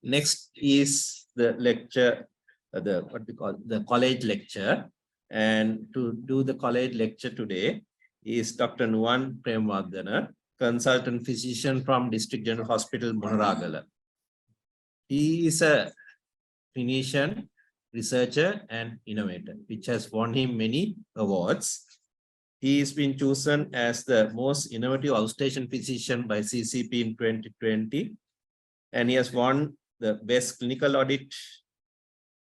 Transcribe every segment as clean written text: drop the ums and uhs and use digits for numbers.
Next is the lecture, what we call the college lecture. And to do the college lecture today is Dr. Nuwan Premwardana, consultant physician from District General Hospital, Monoragala. He is a clinician, researcher, and innovator, which has won him many awards. He has been chosen as the most innovative outstation physician by CCP in 2020. And he has won the Best Clinical Audit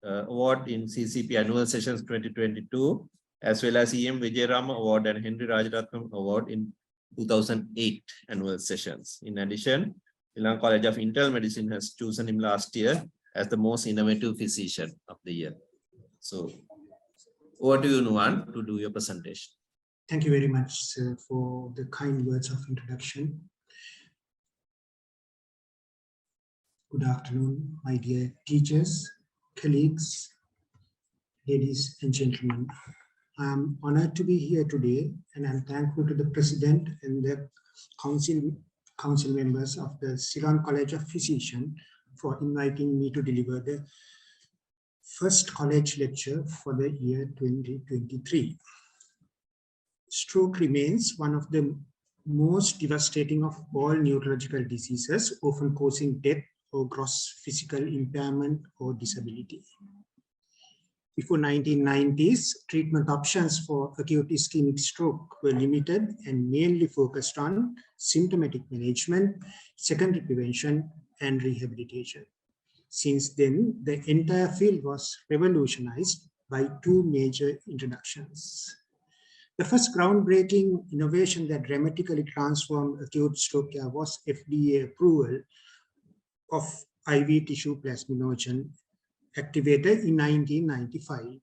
Award in CCP Annual Sessions 2022, as well as EM Vijayarama Award and Henry Rajaratnam Award in 2008 Annual Sessions. In addition, Ilan College of Internal Medicine has chosen him last year as the most innovative physician of the year. So, over to you, Nuwan, to do your presentation. Thank you very much, sir, for the kind words of introduction. Good afternoon, my dear teachers, colleagues, ladies and gentlemen. I'm honored to be here today, and I'm thankful to the President and the council members of the Ceylon College of Physicians for inviting me to deliver the first college lecture for the year 2023. Stroke remains one of the most devastating of all neurological diseases, often causing death or gross physical impairment or disability. Before 1990s, treatment options for acute ischemic stroke were limited and mainly focused on symptomatic management, secondary prevention, and rehabilitation. Since then, the entire field was revolutionized by two major introductions. The first groundbreaking innovation that dramatically transformed acute stroke care was FDA approval of IV tissue plasminogen activator in 1995.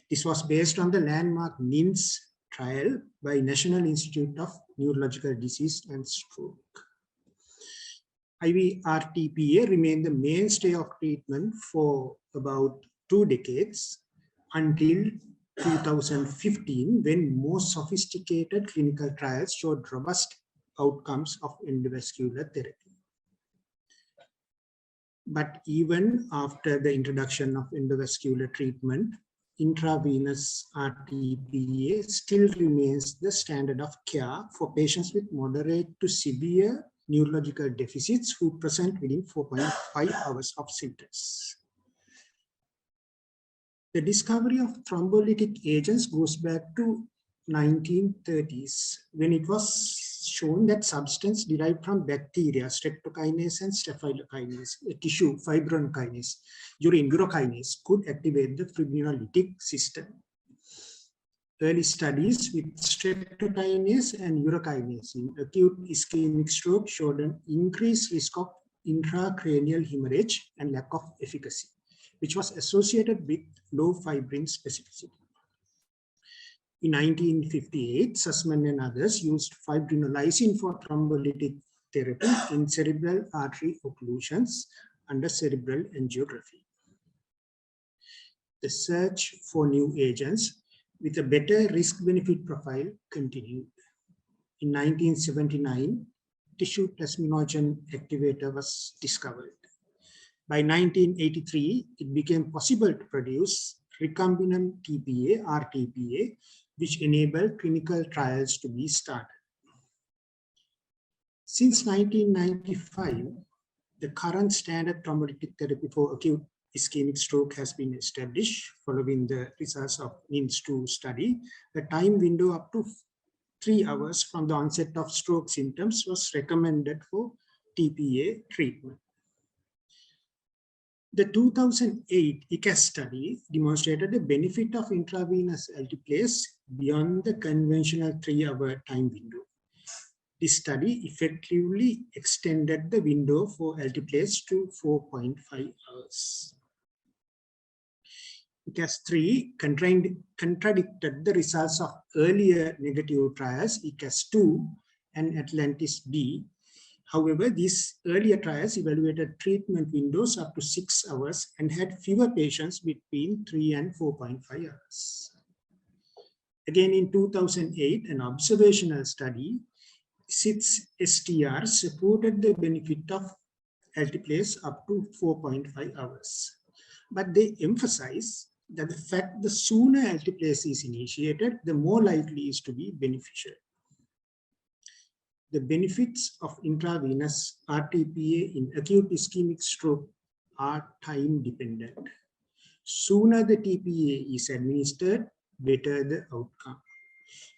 This was based on the landmark NINS trial by National Institute of Neurological Disease and Stroke. IV RTPA remained the mainstay of treatment for about 2 decades until 2015, when more sophisticated clinical trials showed robust outcomes of endovascular therapy. But even after the introduction of endovascular treatment, intravenous RTPA still remains the standard of care for patients with moderate to severe neurological deficits who present within 4.5 hours of symptoms. The discovery of thrombolytic agents goes back to 1930s, when it was shown that substance derived from bacteria, streptokinase and staphylokinase, a tissue fibrin kinase, urokinase, could activate the fibrinolytic system. Early studies with streptokinase and urokinase in acute ischemic stroke showed an increased risk of intracranial hemorrhage and lack of efficacy, which was associated with low fibrin specificity. In 1958, Sussman and others used fibrinolysin for thrombolytic therapy in cerebral artery occlusions under cerebral angiography. The search for new agents with a better risk-benefit profile continued. In 1979, tissue plasminogen activator was discovered. By 1983, it became possible to produce recombinant TPA, RTPA, which enabled clinical trials to be started. Since 1995, the current standard thrombolytic therapy for acute ischemic stroke has been established following the results of NINS-2 study. A time window up to 3 hours from the onset of stroke symptoms was recommended for TPA treatment. The 2008 ICAS study demonstrated the benefit of intravenous alteplase beyond the conventional 3-hour time window. This study effectively extended the window for alteplase to 4.5 hours. ICAS-3 contradicted the results of earlier negative trials, ICAS-2 and Atlantis-B. However, these earlier trials evaluated treatment windows up to 6 hours and had fewer patients between 3 and 4.5 hours. Again, in 2008, an observational study, SITS-STR, supported the benefit of altiplase up to 4.5 hours. But they emphasize that the fact the sooner altiplase is initiated, the more likely is to be beneficial. The benefits of intravenous RTPA in acute ischemic stroke are time dependent. Sooner the TPA is administered, better the outcome.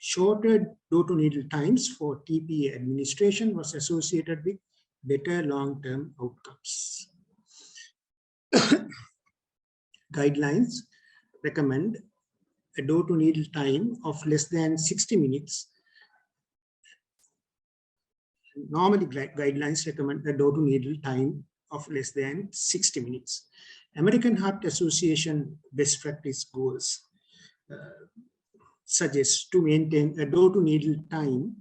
Shorter door-to-needle times for TPA administration was associated with better long-term outcomes. Guidelines recommend a door-to-needle time of less than 60 minutes. Normally, guidelines recommend a door-to-needle time of less than 60 minutes. American Heart Association best practice goals suggests to maintain a door-to-needle time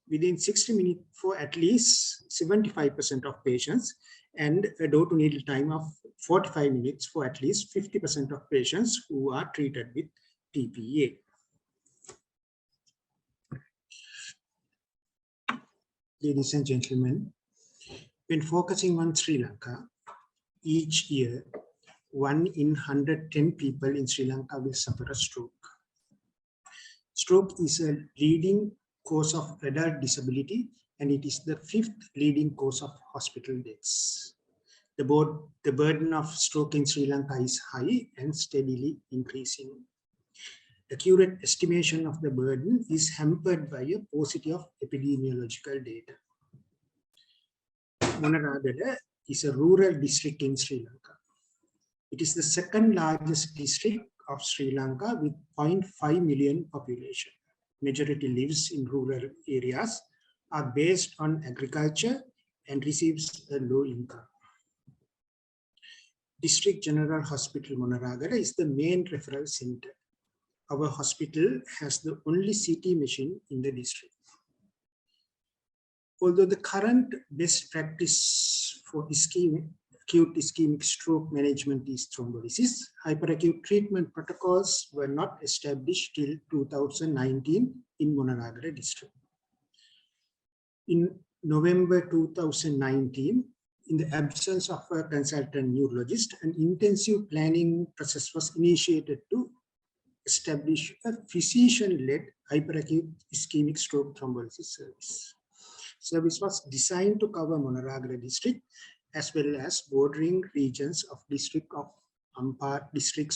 within 60 minutes for at least 75% of patients and a door-to-needle time of 45 minutes for at least 50% of patients who are treated with TPA. Ladies and gentlemen, when focusing on Sri Lanka, each year, 1 in 110 people in Sri Lanka will suffer a stroke. Stroke is a leading cause of adult disability, and it is the 5th leading cause of hospital deaths. The burden of stroke in Sri Lanka is high and steadily increasing. Accurate estimation of the burden is hampered by a paucity of epidemiological data. Monaragala is a rural district in Sri Lanka. It is the 2nd largest district of Sri Lanka with 0.5 million population. Majority lives in rural areas, are based on agriculture and receives a low income. District General Hospital Monaragala is the main referral center. Our hospital has the only CT machine in the district. Although the current best practice for acute ischemic stroke management is thrombolysis, hyperacute treatment protocols were not established till 2019 in Monaragala district. In November 2019, in the absence of a consultant neurologist, an intensive planning process was initiated to establish a physician-led hyperacute ischemic stroke thrombolysis service. Service was designed to cover Monaragala district as well as bordering regions of districts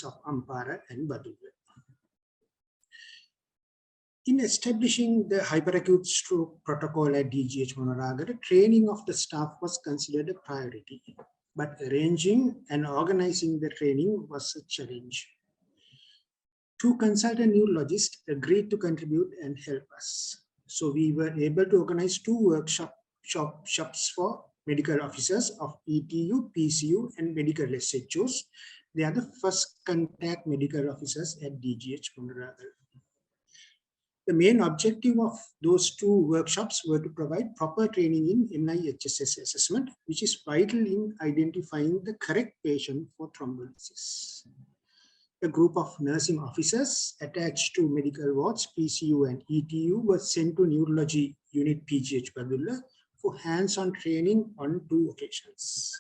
of Ampara and Badulla. In establishing the hyperacute stroke protocol at DGH Monaragala, training of the staff was considered a priority, but arranging and organizing the training was a challenge. 2 consultant neurologists agreed to contribute and help us. So we were able to organize 2 workshops for medical officers of ETU, PCU, and medical SHOs. They are the first contact medical officers at DGH Monaragala. The main objective of those 2 workshops were to provide proper training in NIHSS assessment, which is vital in identifying the correct patient for thrombolysis. A group of nursing officers attached to medical wards, PCU and ETU, were sent to Neurology Unit PGH Badulla for hands-on training on 2 occasions.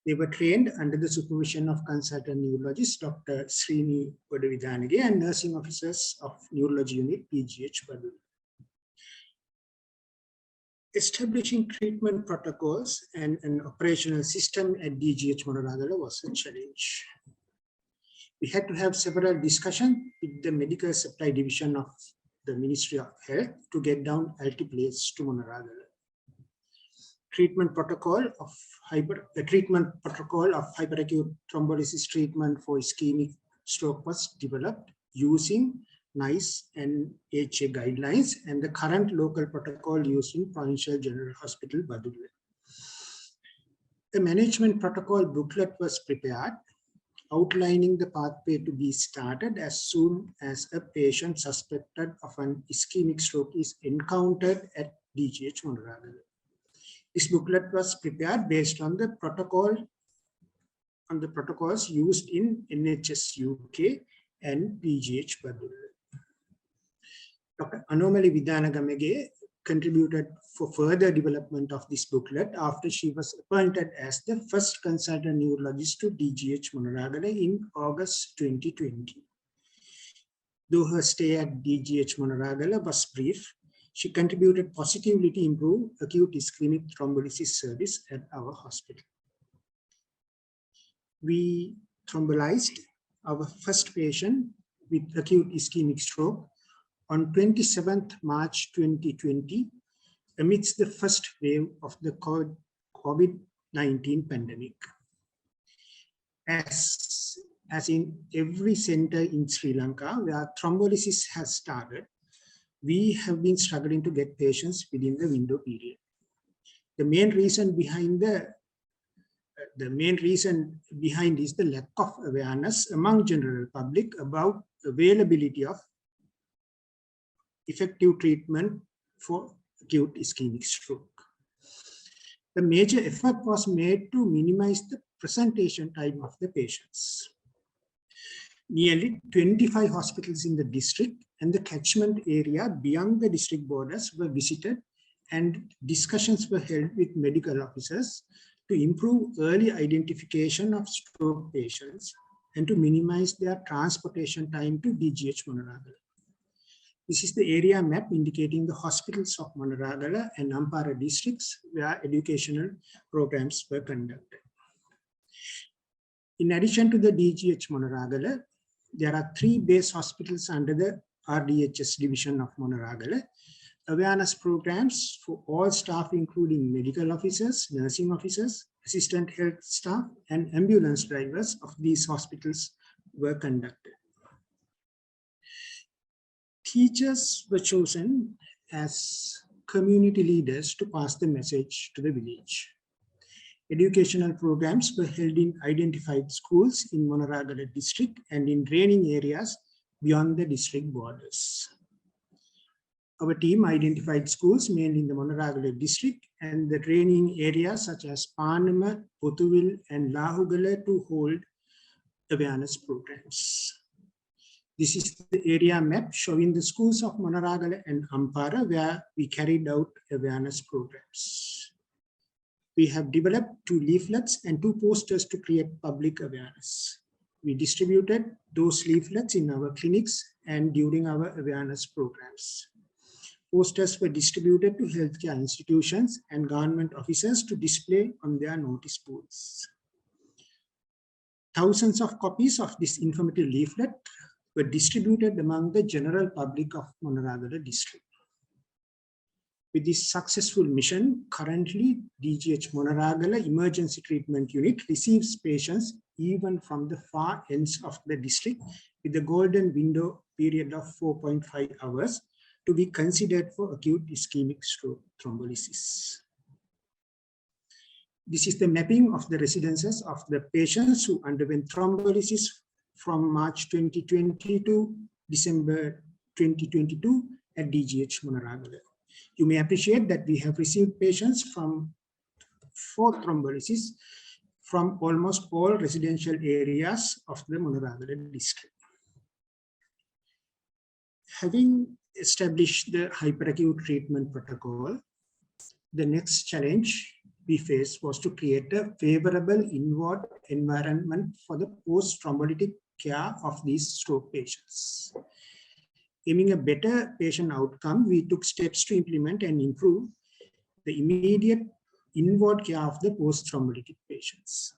They were trained under the supervision of consultant neurologist Dr. Srini Godavidanage and nursing officers of Neurology Unit PGH Badulla. Establishing treatment protocols and an operational system at DGH Monaragala was a challenge. We had to have several discussions with the medical supply division of the Ministry of Health to get down altiplase to Monaragala. Treatment protocol of hyperacute thrombolysis treatment for ischemic stroke was developed using NICE and HA guidelines and the current local protocol used in Provincial General Hospital, Badulla. A management protocol booklet was prepared outlining the pathway to be started as soon as a patient suspected of an ischemic stroke is encountered at DGH Monaragala. This booklet was prepared based on the protocols used in NHS UK and PGH Badulla. Dr. Anomali Vidanagamage contributed for further development of this booklet after she was appointed as the first consultant neurologist to DGH Monaragala in August 2020. Though her stay at DGH Monaragala was brief, she contributed positively to improve acute ischemic thrombolysis service at our hospital. We thrombolized our first patient with acute ischemic stroke on 27th March 2020 amidst the first wave of the COVID-19 pandemic. As in every center in Sri Lanka where thrombolysis has started, we have been struggling to get patients within the window period. The main reason behind is the lack of awareness among general public about availability of effective treatment for acute ischemic stroke. The major effort was made to minimize the presentation time of the patients. Nearly 25 hospitals in the district and the catchment area beyond the district borders were visited, and discussions were held with medical officers to improve early identification of stroke patients and to minimize their transportation time to DGH Monaragala. This is the area map indicating the hospitals of Monaragala and Ampara districts where educational programs were conducted. In addition to the DGH Monaragala, there are 3 base hospitals under the RDHS division of Monaragala. Awareness programs for all staff, including medical officers, nursing officers, assistant health staff, and ambulance drivers of these hospitals were conducted. Teachers were chosen as community leaders to pass the message to the village. Educational programs were held in identified schools in Monaragala district and in training areas beyond the district borders. Our team identified schools mainly in the Monaragala district and the training areas such as Panama, Potuvil, and Lahugala to hold awareness programs. This is the area map showing the schools of Monaragala and Ampara where we carried out awareness programs. We have developed 2 leaflets and 2 posters to create public awareness. We distributed those leaflets in our clinics and during our awareness programs. Posters were distributed to healthcare institutions and government officers to display on their notice boards. Thousands of copies of this informative leaflet were distributed among the general public of Monaragala district. With this successful mission, currently DGH Monaragala Emergency Treatment Unit receives patients even from the far ends of the district with a golden window period of 4.5 hours to be considered for acute ischemic stroke thrombolysis. This is the mapping of the residences of the patients who underwent thrombolysis from March 2020 to December 2022 at DGH Monaragala. You may appreciate that we have received patients for thrombolysis from almost all residential areas of the Monaragala district. Having established the hyperacute treatment protocol, the next challenge we faced was to create a favorable inward environment for the post-thrombolytic care of these stroke patients. Aiming a better patient outcome, we took steps to implement and improve the immediate inward care of the post-thrombolytic patients.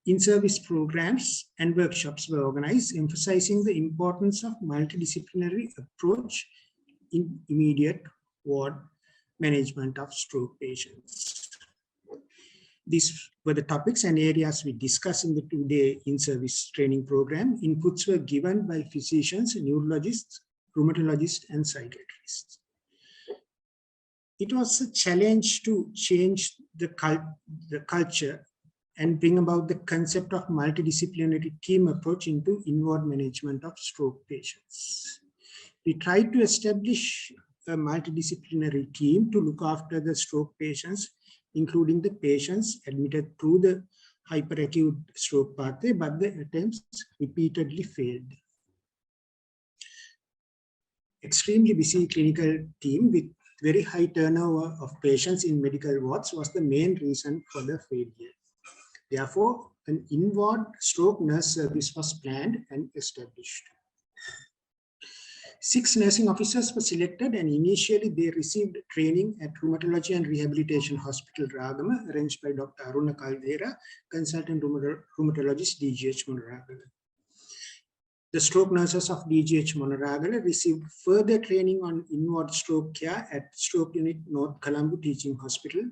In-service programs and workshops were organized, emphasizing the importance of multidisciplinary approach in immediate ward management of stroke patients. These were the topics and areas we discussed in the 2-day in-service training program. Inputs were given by physicians, neurologists, rheumatologists, and psychiatrists. It was a challenge to change the culture and bring about the concept of multidisciplinary team approach into inward management of stroke patients. We tried to establish a multidisciplinary team to look after the stroke patients, including the patients admitted through the hyperacute stroke pathway, but the attempts repeatedly failed. extremely busy clinical team with very high turnover of patients in medical wards was the main reason for the failure. Therefore, an in-ward stroke nurse service was planned and established. 6 nursing officers were selected, and initially they received training at Rheumatology and Rehabilitation Hospital, Ragama, arranged by Dr. Aruna Caldera, consultant rheumatologist, DGH Monoragala. The stroke nurses of DGH Monoragala received further training on inward stroke care at Stroke Unit North Colombo Teaching Hospital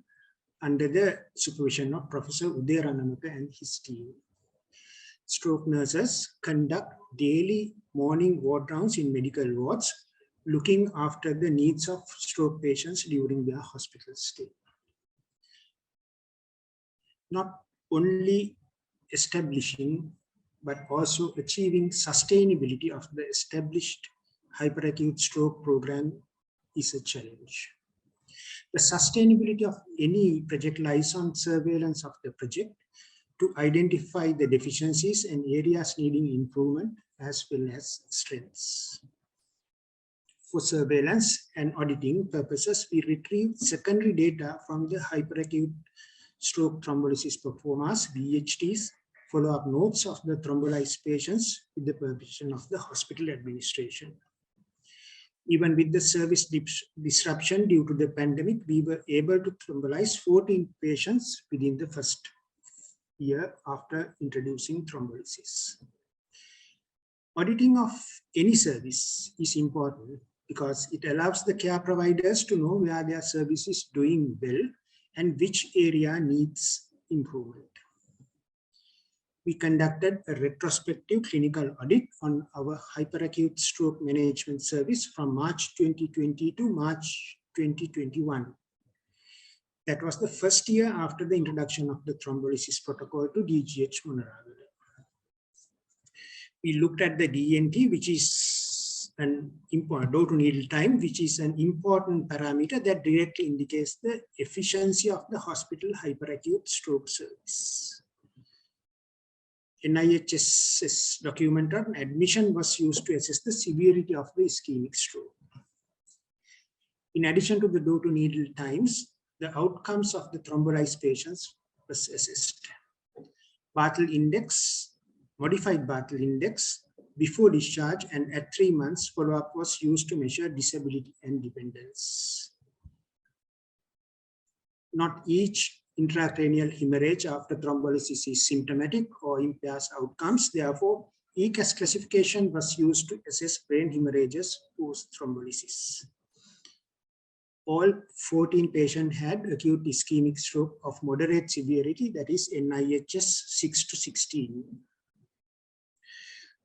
under the supervision of Professor Uday Ranamaka and his team. Stroke nurses conduct daily morning ward rounds in medical wards, looking after the needs of stroke patients during their hospital stay. Not only establishing, but also achieving sustainability of the established hyperacute stroke program is a challenge. The sustainability of any project lies on surveillance of the project to identify the deficiencies and areas needing improvement, as well as strengths. For surveillance and auditing purposes, we retrieve secondary data from the hyperacute stroke thrombolysis performers, VHTs, follow-up notes of the thrombolized patients with the permission of the hospital administration. Even with the service disruption due to the pandemic, we were able to thrombolize 14 patients within the first year after introducing thrombolysis. Auditing of any service is important because it allows the care providers to know where their service is doing well and which area needs improvement. We conducted a retrospective clinical audit on our hyperacute stroke management service from March 2020 to March 2021. That was the first year after the introduction of the thrombolysis protocol to DGH Monoragala. We looked at the DNT, which is an important door to needle time, which is an important parameter that directly indicates the efficiency of the hospital hyperacute stroke service. NIHSS document on admission was used to assess the severity of the ischemic stroke. In addition to the door to needle times, the outcomes of the thrombolized patients was assessed. Bartle index, modified Bartle index before discharge and at 3 months follow-up was used to measure disability and dependence. Not each intracranial hemorrhage after thrombolysis is symptomatic or impairs outcomes. Therefore, ECAS classification was used to assess brain hemorrhages post-thrombolysis. All 14 patients had acute ischemic stroke of moderate severity, that is NIHS 6 to 16.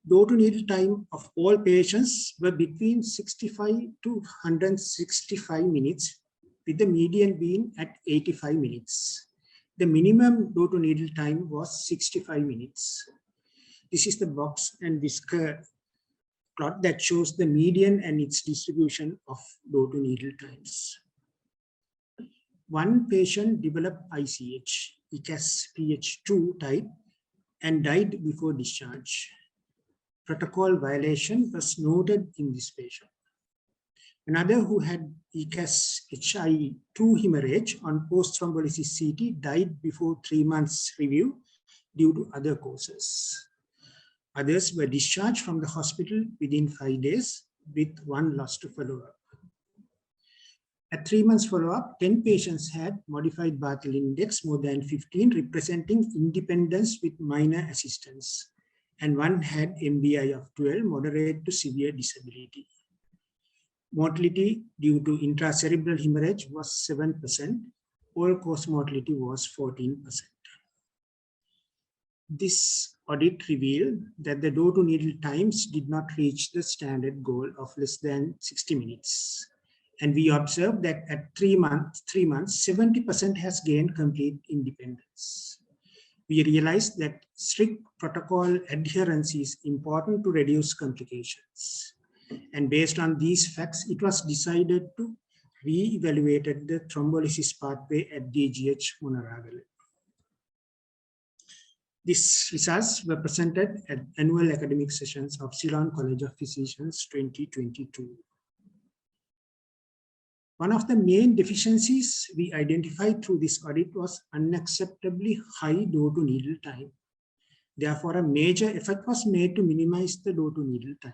Door to needle time of all patients were between 65 to 165 minutes, with the median being at 85 minutes. The minimum door to needle time was 65 minutes. This is the box and whisker plot that shows the median and its distribution of door to needle times. One patient developed ICH, ECAS PH2 type, and died before discharge. Protocol violation was noted in this patient. Another who had ECAS HI2 hemorrhage on post-thrombolysis CT died before 3 months review due to other causes. Others were discharged from the hospital within 5 days with 1 loss to follow-up. At 3 months follow-up, 10 patients had modified Bartle index more than 15, representing independence with minor assistance, and 1 had MBI of 12, moderate to severe disability. Mortality due to intracerebral hemorrhage was 7%. All-cause mortality was 14%. This audit revealed that the door to needle times did not reach the standard goal of less than 60 minutes. And we observed that at 3 months, 70% has gained complete independence. We realized that strict protocol adherence is important to reduce complications. And based on these facts, it was decided to re-evaluate the thrombolysis pathway at DGH Monoragala. These results were presented at annual academic sessions of Ceylon College of Physicians 2022. One of the main deficiencies we identified through this audit was unacceptably high door-to-needle time. Therefore, a major effort was made to minimize the door-to-needle time.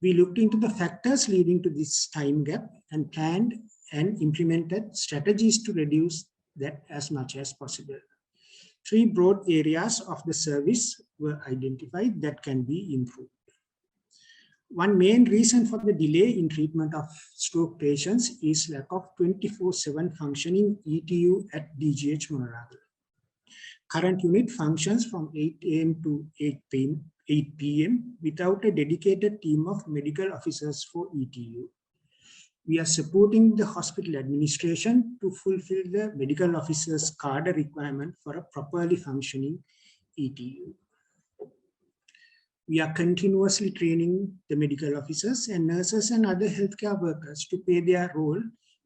We looked into the factors leading to this time gap and planned and implemented strategies to reduce that as much as possible. 3 broad areas of the service were identified that can be improved. One main reason for the delay in treatment of stroke patients is lack of 24/7 functioning ETU at DGH Monaragala. Current unit functions from 8 AM to 8 PM without a dedicated team of medical officers for ETU. We are supporting the hospital administration to fulfill the medical officer's cadre requirement for a properly functioning ETU. We are continuously training the medical officers and nurses and other healthcare workers to play their role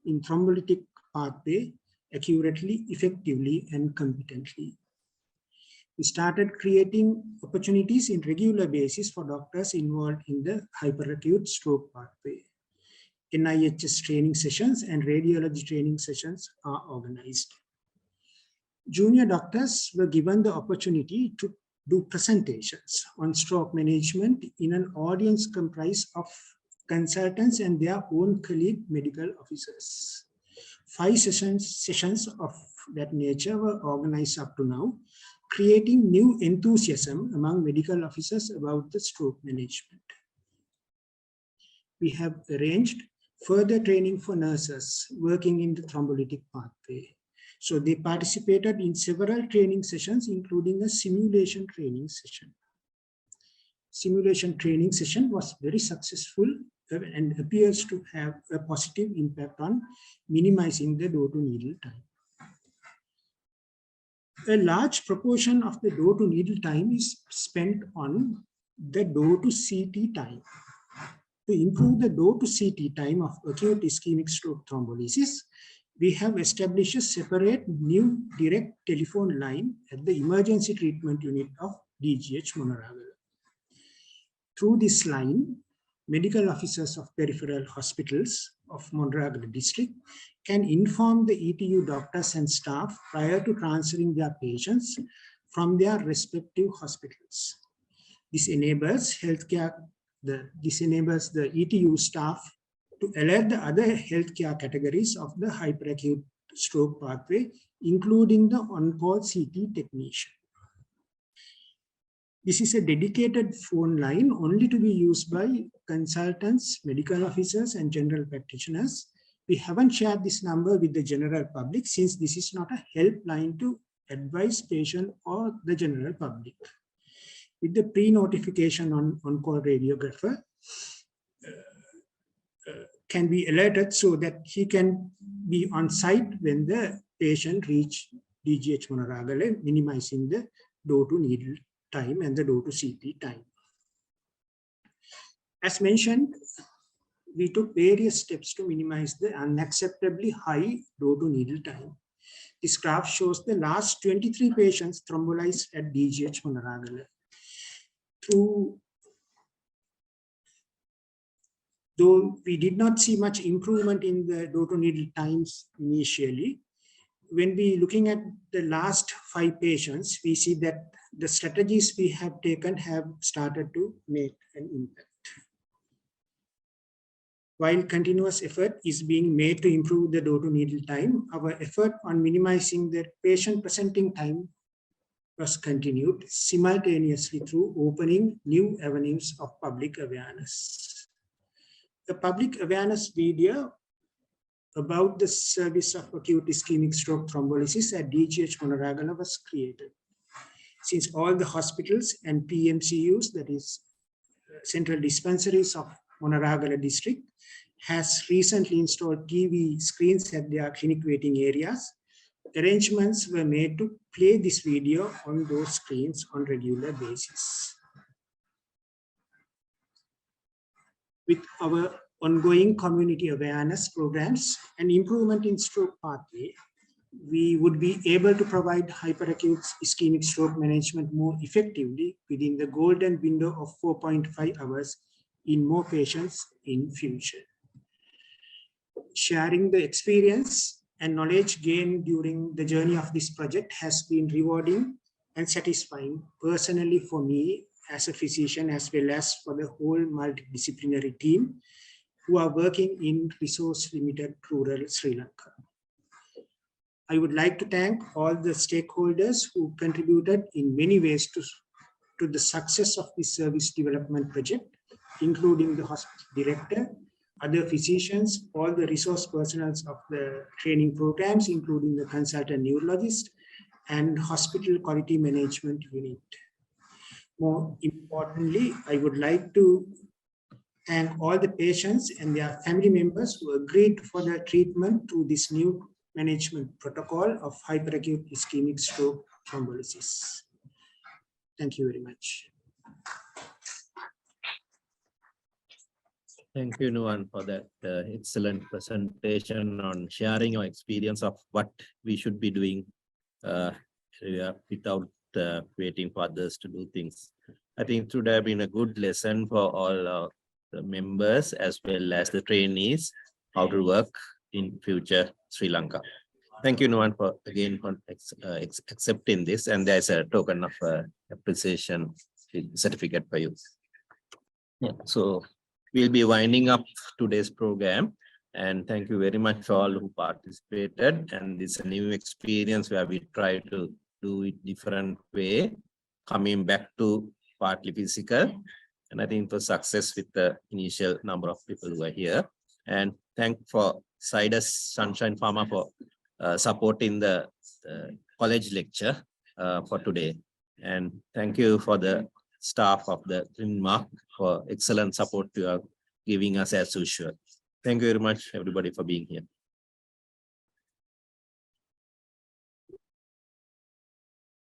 in thrombolytic pathway accurately, effectively, and competently. We started creating opportunities in regular basis for doctors involved in the hyperacute stroke pathway. NIHS training sessions and radiology training sessions are organized. Junior doctors were given the opportunity to do presentations on stroke management in an audience comprised of consultants and their own colleague medical officers. 5 sessions of that nature were organized up to now, creating new enthusiasm among medical officers about the stroke management. We have arranged further training for nurses working in the thrombolytic pathway. So they participated in several training sessions, including a simulation training session. Simulation training session was very successful and appears to have a positive impact on minimizing the door-to-needle time. A large proportion of the door-to-needle time is spent on the door-to-CT time. To improve the door-to-CT time of acute ischemic stroke thrombolysis, we have established a separate new direct telephone line at the emergency treatment unit of DGH Monaragala. Through this line, medical officers of peripheral hospitals of Monaragala district can inform the ETU doctors and staff prior to transferring their patients from their respective hospitals. This enables the ETU staff to alert the other healthcare categories of the hyperacute stroke pathway, including the on-call CT technician. This is a dedicated phone line only to be used by consultants, medical officers, and general practitioners. We haven't shared this number with the general public since this is not a helpline to advise patient or the general public. With the pre-notification on-call radiographer, can be alerted so that he can be on site when the patient reach DGH Monaragala, minimizing the door-to-needle time and the door-to-CT time. As mentioned, we took various steps to minimize the unacceptably high door-to-needle time. This graph shows the last 23 patients thrombolized at DGH Monaragala. Though we did not see much improvement in the door-to-needle times initially, when we looking at the last 5 patients, we see that the strategies we have taken have started to make an impact. While continuous effort is being made to improve the door-to-needle time, our effort on minimizing the patient presenting time was continued simultaneously through opening new avenues of public awareness. The public awareness video about the service of acute ischemic stroke thrombolysis at DGH Monaragala was created. Since all the hospitals and PMCUs, that is central dispensaries of Monaragala district, has recently installed TV screens at their clinic waiting areas, arrangements were made to play this video on those screens on regular basis. With our ongoing community awareness programs and improvement in stroke pathway, we would be able to provide hyperacute ischemic stroke management more effectively within the golden window of 4.5 hours in more patients in future. sharing the experience and knowledge gained during the journey of this project has been rewarding and satisfying personally for me as a physician, as well as for the whole multidisciplinary team who are working in resource-limited rural Sri Lanka. I would like to thank all the stakeholders who contributed in many ways to the success of this service development project, including the hospital director, other physicians, all the resource personnel of the training programs, including the consultant neurologist and hospital quality management unit. More importantly, I would like to thank all the patients and their family members who agreed for the treatment through this new management protocol of hyperacute ischemic stroke thrombolysis. Thank you very much. Thank you, Nuwan, for that excellent presentation on sharing your experience of what we should be doing without waiting for others to do things. I think it would have been a good lesson for all the members as well as the trainees how to work in future Sri Lanka. Thank you, Nuwan, for accepting this, and there's a token of appreciation certificate for you. Yeah, so we'll be winding up today's program, and thank you very much for all who participated. And this is a new experience where we try to do it different way, coming back to partly physical. And I think for success with the initial number of people who are here. And thank for Sidus Sunshine Pharma for supporting the college lecture for today. And thank you for the staff of the Trinmark for excellent support you are giving us as usual. Thank you very much, everybody, for being here.